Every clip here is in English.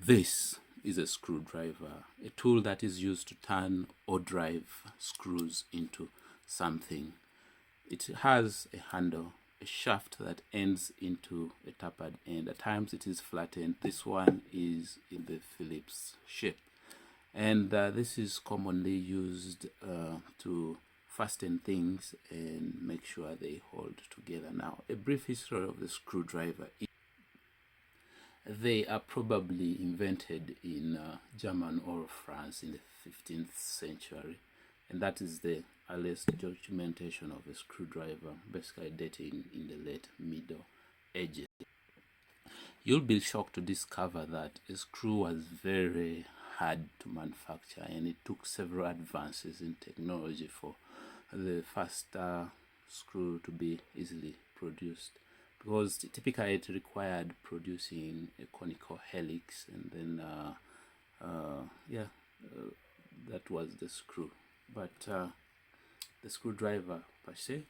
This is a screwdriver, a tool that is used to turn or drive screws into something. It has a handle, a shaft that ends into a tapered end. At times it is flattened. This one is in the Phillips shape. And this is commonly used to fasten things and make sure they hold together. Now, a brief history of the screwdriver. They are probably invented in Germany or France in the 15th century, and that is the earliest documentation of a screwdriver, basically dating in the late Middle Ages. You'll be shocked to discover that a screw was very hard to manufacture, and it took several advances in technology for the first screw to be easily produced, because typically it required producing a conical helix, and then that was the screw. But the screwdriver per se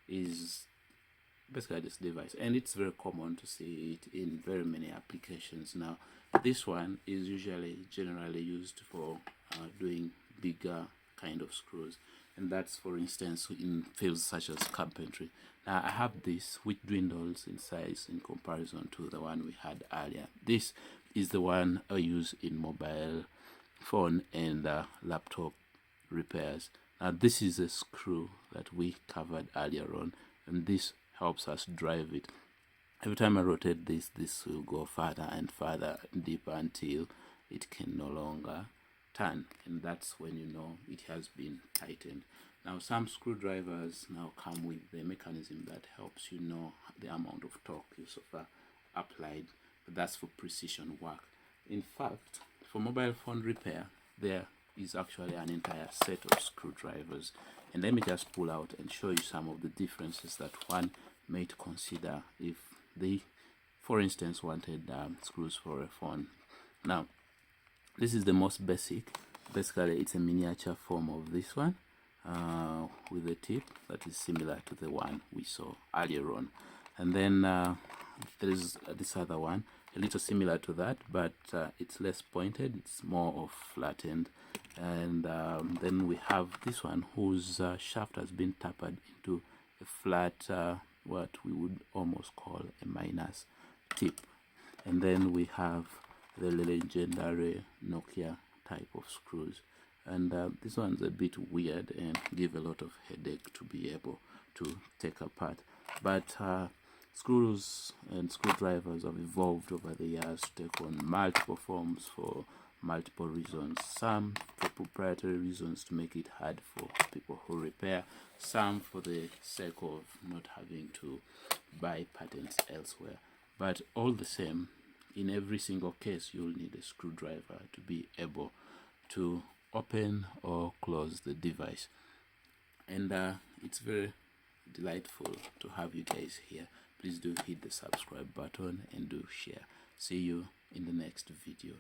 is basically this device, and it's very common to see it in very many applications. Now, this one is generally used for doing bigger kind of screws, and that's, for instance, in fields such as carpentry. Now, I have this which dwindles in size in comparison to the one we had earlier. This is the one I use in mobile phone and laptop repairs. Now, this is a screw that we covered earlier on, and this helps us drive it. Every time I rotate this will go further and further, deeper, until it can no longer turn, and that's when you know it has been tightened. Now, some screwdrivers now come with the mechanism that helps you know the amount of torque you so far applied, but that's for precision work. In fact, for mobile phone repair, there is actually an entire set of screwdrivers, and let me just pull out and show you some of the differences that one might consider if they, for instance, wanted screws for a phone. Now, this is the most basic. Basically, it's a miniature form of this one with a tip that is similar to the one we saw earlier on. And then there is this other one, a little similar to that, but it's less pointed, it's more of flattened. And then we have this one whose shaft has been tapered into a flat, what we would almost call a minus tip. And then we have the legendary Nokia type of screws, and this one's a bit weird and give a lot of headache to be able to take apart. But screws and screwdrivers have evolved over the years to take on multiple forms for multiple reasons. Some for proprietary reasons to make it hard for people who repair, some for the sake of not having to buy patents elsewhere. But all the same, in every single case, you'll need a screwdriver to be able to open or close the device. And it's very delightful to have you guys here. Please do hit the subscribe button and do share. See you in the next video.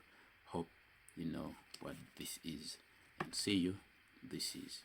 Hope you know what this is. And see you. This is